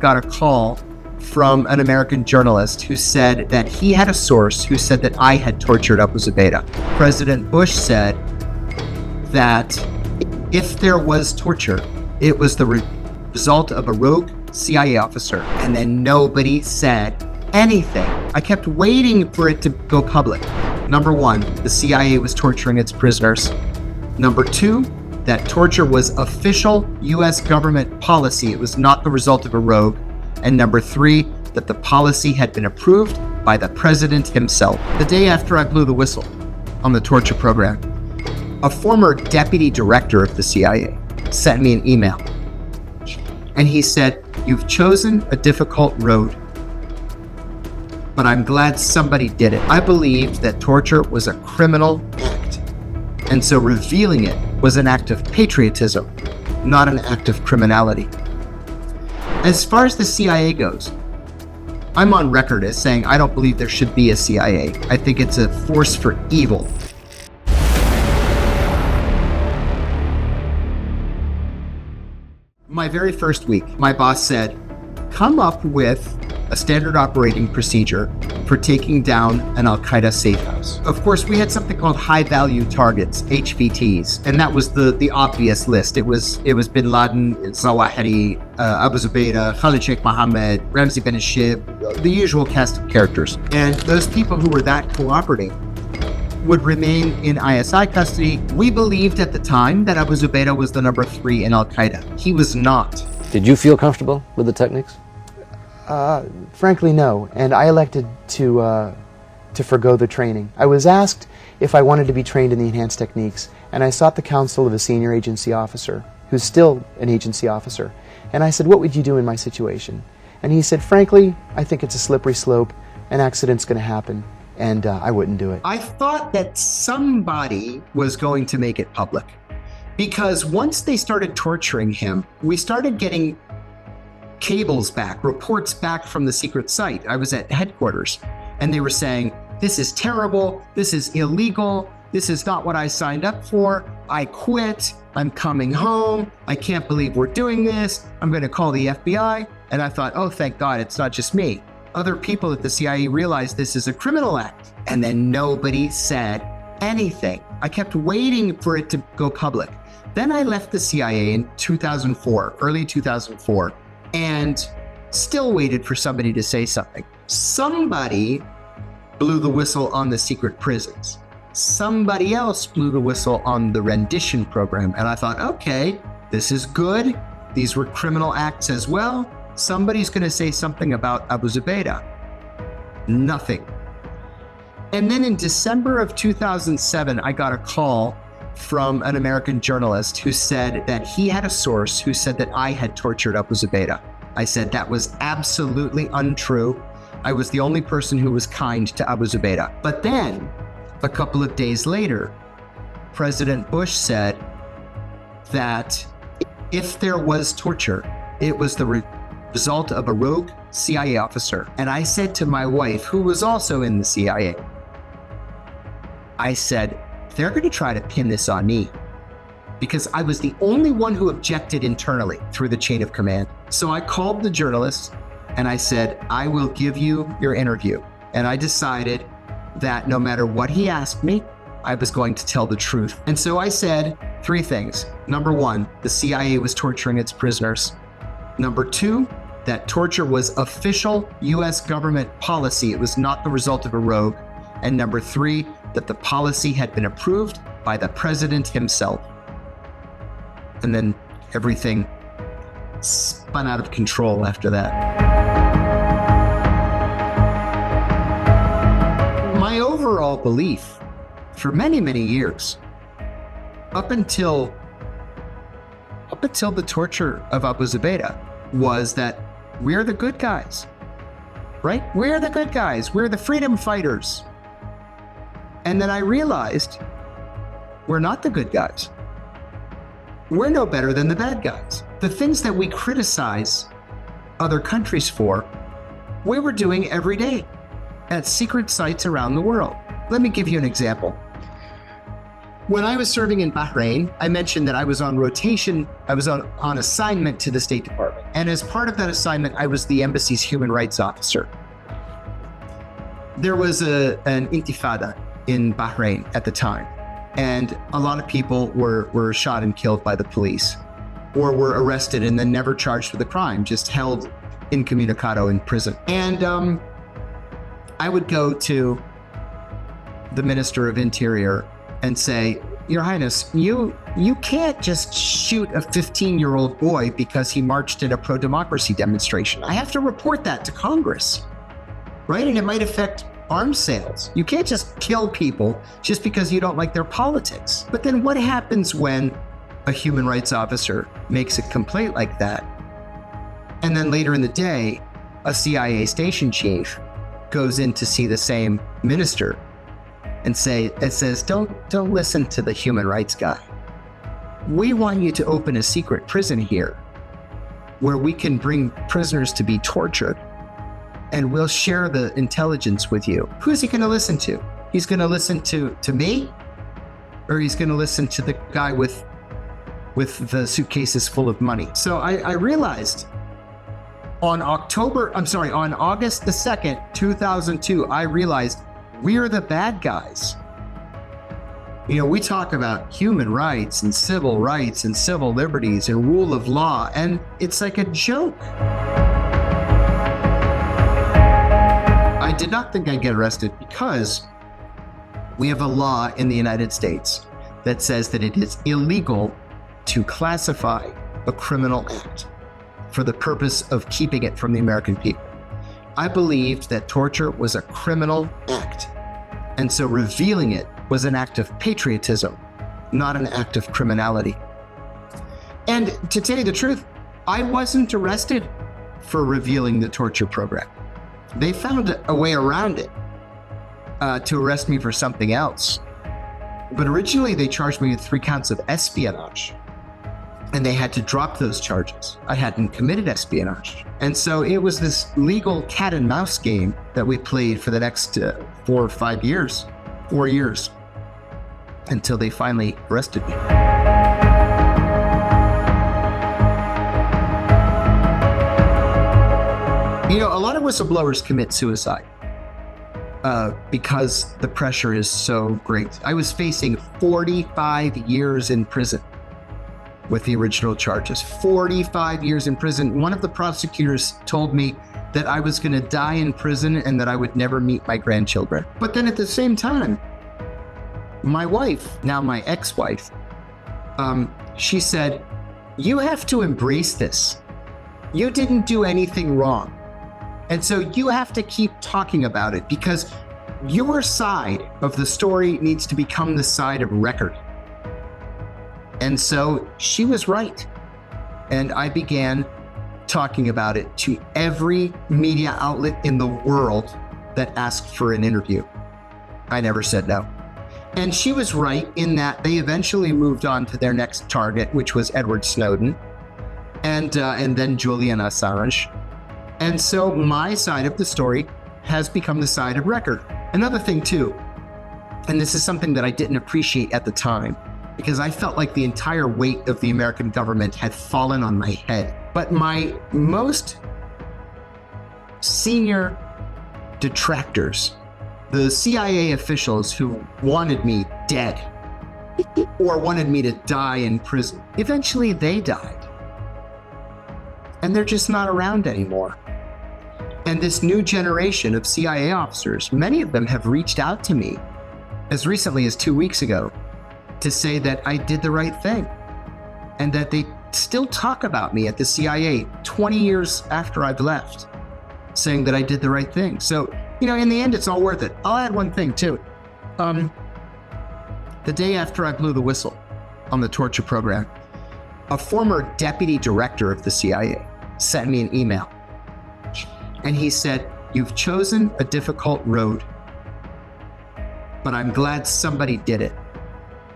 got a call from an American journalist who said that he had a source who said that I had tortured Abu Zubaydah. President Bush said that if there was torture, it was the result of a rogue CIA officer, and then nobody said anything. I kept waiting for it to go public. Number one, the CIA was torturing its prisoners. Number two, that torture was official U.S. government policy. It was not the result of a rogue. And number three, that the policy had been approved by the president himself. The day after I blew the whistle on the torture program, a former deputy director of the CIA sent me an email. And he said, "You've chosen a difficult road, but I'm glad somebody did it." I believed that torture was a criminal act, and so revealing it was an act of patriotism, not an act of criminality. As far as the CIA goes, I'm on record as saying I don't believe there should be a CIA. I think it's a force for evil. My very first week, my boss said, come up with a standard operating procedure for taking down an Al-Qaeda safe house. Of course, we had something called high-value targets, HVTs, and that was the obvious list. It was Bin Laden, Zawahiri, Abu Zubaydah, Khalid Sheikh Mohammed, Ramzi bin Ashib, the usual cast of characters. And those people who were that cooperating would remain in ISI custody. We believed at the time that Abu Zubaydah was the number 3 in Al-Qaeda. He was not. Did you feel comfortable with the techniques? Frankly, no, and I elected to forgo the training. I was asked if I wanted to be trained in the enhanced techniques, and I sought the counsel of a senior agency officer, who's still an agency officer, and I said, what would you do in my situation? And he said, frankly, I think it's a slippery slope, an accident's going to happen, and I wouldn't do it. I thought that somebody was going to make it public, because once they started torturing him, we started getting cables back, reports back from the secret site. I was at headquarters and they were saying, this is terrible, this is illegal, this is not what I signed up for, I quit, I'm coming home, I can't believe we're doing this, I'm going to call the FBI. And I thought, oh, thank God, it's not just me. Other people at the CIA realized this is a criminal act, and then nobody said anything. I kept waiting for it to go public. Then I left the CIA in 2004, early 2004, and still waited for somebody to say something. Somebody blew the whistle on the secret prisons. Somebody else blew the whistle on the rendition program. And I thought, okay, this is good. These were criminal acts as well. Somebody's going to say something about Abu Zubaydah. Nothing. And then in December of 2007, I got a call from an American journalist who said that he had a source who said that I had tortured Abu Zubaydah. I said that was absolutely untrue. I was the only person who was kind to Abu Zubaydah. But then, a couple of days later, President Bush said that if there was torture, it was the result of a rogue CIA officer. And I said to my wife, who was also in the CIA, I said, they're going to try to pin this on me, because I was the only one who objected internally through the chain of command. So I called the journalist and I said, I will give you your interview. And I decided that no matter what he asked me, I was going to tell the truth. And so I said 3 things. Number 1, the CIA was torturing its prisoners. Number 2, that torture was official U.S. government policy. It was not the result of a rogue. And number 3, that the policy had been approved by the president himself. And then everything spun out of control after that. My overall belief for many, many years, up until the torture of Abu Zubaydah, was that we're the good guys, right? We're the good guys. We're the freedom fighters. And then I realized we're not the good guys. We're no better than the bad guys. The things that we criticize other countries for, we were doing every day at secret sites around the world. Let me give you an example. When I was serving in Bahrain, I mentioned that I was on rotation. I was on assignment to the State Department. And as part of that assignment, I was the embassy's human rights officer. There was an intifada in Bahrain at the time. And a lot of people were shot and killed by the police, or were arrested and then never charged with a crime, just held incommunicado in prison. And I would go to the Minister of Interior and say, Your Highness, you can't just shoot a 15-year-old boy because he marched at a pro-democracy demonstration. I have to report that to Congress, right? And it might affect arms sales. You can't just kill people just because you don't like their politics. But then what happens when a human rights officer makes a complaint like that, and then later in the day, a CIA station chief goes in to see the same minister and says, don't listen to the human rights guy. We want you to open a secret prison here where we can bring prisoners to be tortured, and we'll share the intelligence with you. Who's he going to listen to? He's going to listen to me, or he's going to listen to the guy with the suitcases full of money? So I realized on August the 2nd, 2002, I realized we're the bad guys. You know, we talk about human rights and civil liberties and rule of law, and it's like a joke. I did not think I'd get arrested because we have a law in the United States that says that it is illegal to classify a criminal act for the purpose of keeping it from the American people. I believed that torture was a criminal act, and so revealing it was an act of patriotism, not an act of criminality. And to tell you the truth, I wasn't arrested for revealing the torture program. They found a way around it to arrest me for something else. But originally they charged me with 3 counts of espionage, and they had to drop those charges. I hadn't committed espionage. And so it was this legal cat and mouse game that we played for the next 4 years, until they finally arrested me. You know, a lot of whistleblowers commit suicide because the pressure is so great. I was facing 45 years in prison with the original charges. 45 years in prison. One of the prosecutors told me that I was going to die in prison and that I would never meet my grandchildren. But then at the same time, my wife, now my ex-wife, she said, you have to embrace this. You didn't do anything wrong. And so you have to keep talking about it, because your side of the story needs to become the side of record. And so she was right. And I began talking about it to every media outlet in the world that asked for an interview. I never said no. And she was right in that they eventually moved on to their next target, which was Edward Snowden, and then Julian Assange. And so my side of the story has become the side of record. Another thing too, and this is something that I didn't appreciate at the time, because I felt like the entire weight of the American government had fallen on my head. But my most senior detractors, the CIA officials who wanted me dead or wanted me to die in prison, eventually they died. And they're just not around anymore. And this new generation of CIA officers, many of them have reached out to me as recently as 2 weeks ago to say that I did the right thing, and that they still talk about me at the CIA 20 years after I've left, saying that I did the right thing. So, you know, in the end, it's all worth it. I'll add one thing too. The day after I blew the whistle on the torture program, a former deputy director of the CIA sent me an email. And he said, "You've chosen a difficult road, but I'm glad somebody did it.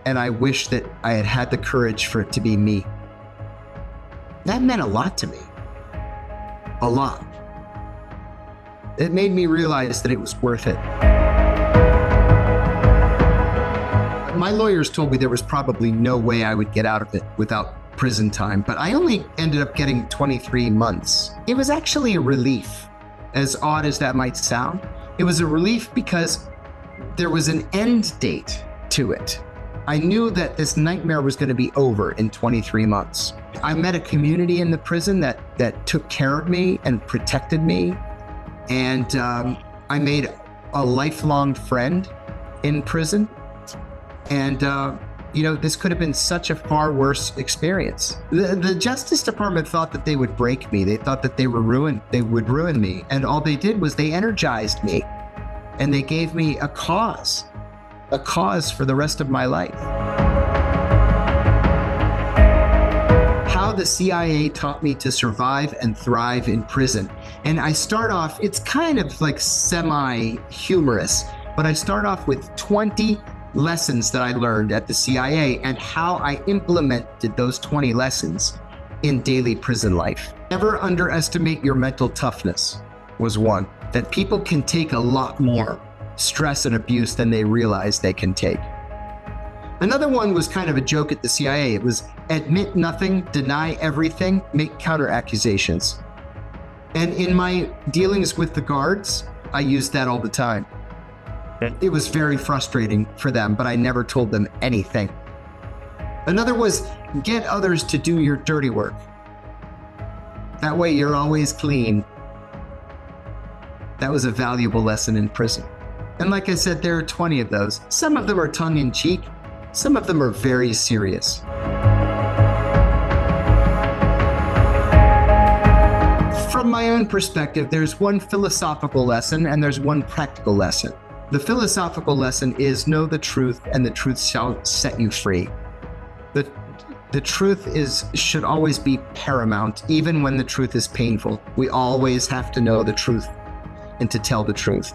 And I wish that I had had the courage for it to be me." That meant a lot to me. A lot. It made me realize that it was worth it. my lawyers told me there was probably no way I would get out of it without prison time, but I only ended up getting 23 months. It was actually a relief, as odd as that might sound. It was a relief because there was an end date to it. I knew that this nightmare was going to be over in 23 months. I met a community in the prison that took care of me and protected me. And I made a lifelong friend in prison. And, this could have been such a far worse experience. The Justice Department thought that they would break me. They thought that they would ruin me. And all they did was they energized me. And they gave me a cause for the rest of my life. How the CIA taught me to survive and thrive in prison. And I start off, it's kind of like semi-humorous, but I start off with 20 lessons that I learned at the CIA and how I implemented those 20 lessons in daily prison life. Never underestimate your mental toughness was one. That people can take a lot more stress and abuse than they realize they can take. Another one was kind of a joke at the CIA. It was admit nothing, deny everything, make counter accusations. And in my dealings with the guards, I used that all the time. It was very frustrating for them, but I never told them anything. Another was get others to do your dirty work. That way you're always clean. That was a valuable lesson in prison. And like I said, there are 20 of those. Some of them are tongue-in-cheek. Some of them are very serious. From my own perspective, there's one philosophical lesson and there's one practical lesson. The philosophical lesson is know the truth and the truth shall set you free. The truth should always be paramount, even when the truth is painful. We always have to know the truth and to tell the truth.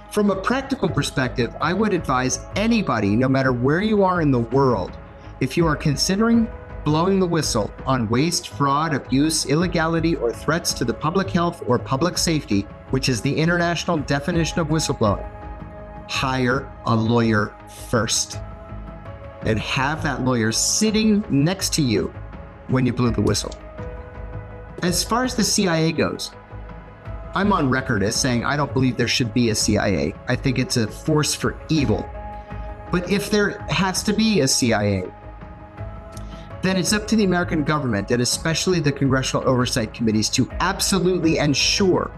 From a practical perspective, I would advise anybody, no matter where you are in the world, if you are considering blowing the whistle on waste, fraud, abuse, illegality, or threats to the public health or public safety, which is the international definition of whistleblowing, hire a lawyer first and have that lawyer sitting next to you when you blew the whistle. As far as the CIA goes, I'm on record as saying I don't believe there should be a CIA. I think it's a force for evil. But if there has to be a CIA, then it's up to the American government and especially the congressional oversight committees to absolutely ensure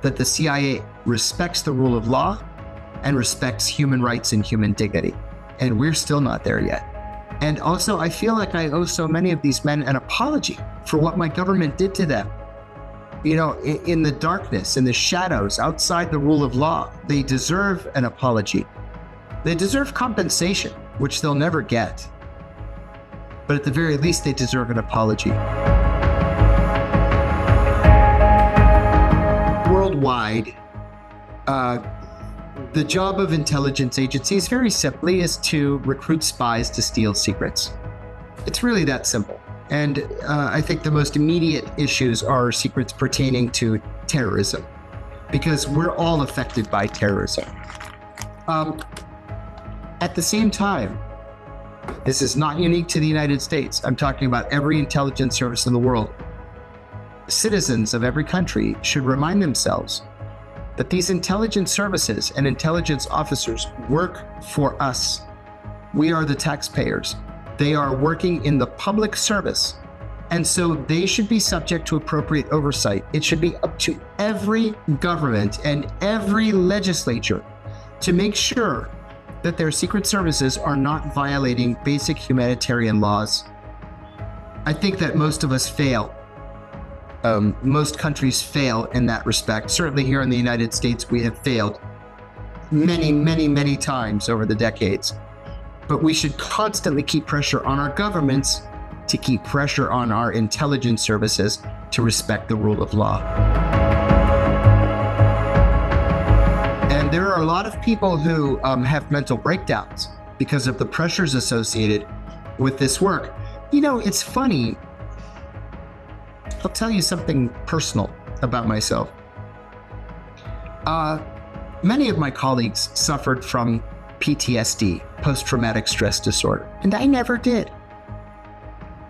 that the CIA respects the rule of law and respects human rights and human dignity. And we're still not there yet. And also, I feel like I owe so many of these men an apology for what my government did to them. You know, in the darkness, in the shadows, outside the rule of law, they deserve an apology. They deserve compensation, which they'll never get. But at the very least, they deserve an apology. Worldwide, the job of intelligence agencies, very simply, is to recruit spies to steal secrets. It's really that simple. And I think the most immediate issues are secrets pertaining to terrorism, because we're all affected by terrorism. At the same time, this is not unique to the United States. I'm talking about every intelligence service in the world. Citizens of every country should remind themselves that these intelligence services and intelligence officers work for us. We are the taxpayers. They are working in the public service, and so they should be subject to appropriate oversight. It should be up to every government and every legislature to make sure that their secret services are not violating basic humanitarian laws. I think that most of us fail. Most countries fail in that respect. Certainly here in the United States, we have failed many, many, many times over the decades. But we should constantly keep pressure on our governments to keep pressure on our intelligence services to respect the rule of law. And there are a lot of people who have mental breakdowns because of the pressures associated with this work. You know, it's funny. I'll tell you something personal about myself. Many of my colleagues suffered from PTSD, post-traumatic stress disorder, and I never did.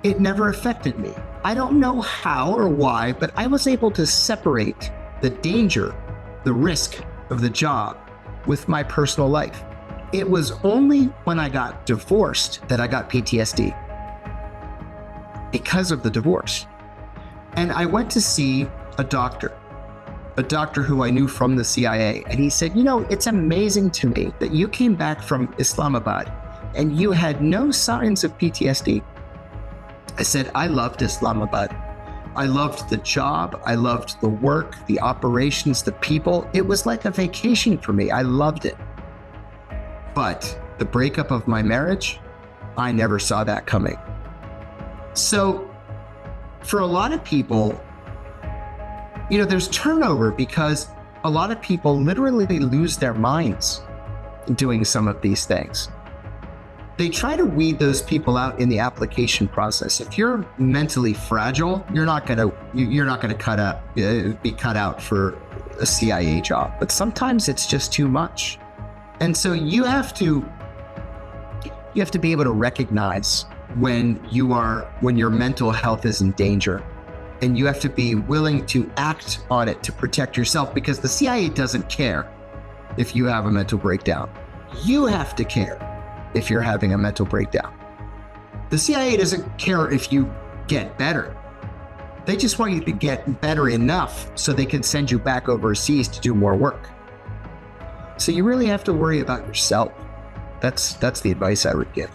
It never affected me. I don't know how or why, but I was able to separate the danger, the risk of the job with my personal life. It was only when I got divorced that I got PTSD because of the divorce. And I went to see a doctor who I knew from the CIA. And he said, you know, it's amazing to me that you came back from Islamabad and you had no signs of PTSD. I said, I loved Islamabad. I loved the job. I loved the work, the operations, the people. It was like a vacation for me. I loved it. But the breakup of my marriage, I never saw that coming. So for a lot of people, you know, there's turnover because a lot of people literally lose their minds doing some of these things. They try to weed those people out in the application process. If you're mentally fragile, you're not gonna be cut out for a CIA job. But sometimes it's just too much, and so you have to be able to recognize when your mental health is in danger, and you have to be willing to act on it to protect yourself, because the CIA doesn't care if you have a mental breakdown. You have to care if you're having a mental breakdown. The CIA doesn't care if you get better. They just want you to get better enough so they can send you back overseas to do more work. So you really have to worry about yourself. That's the advice I would give.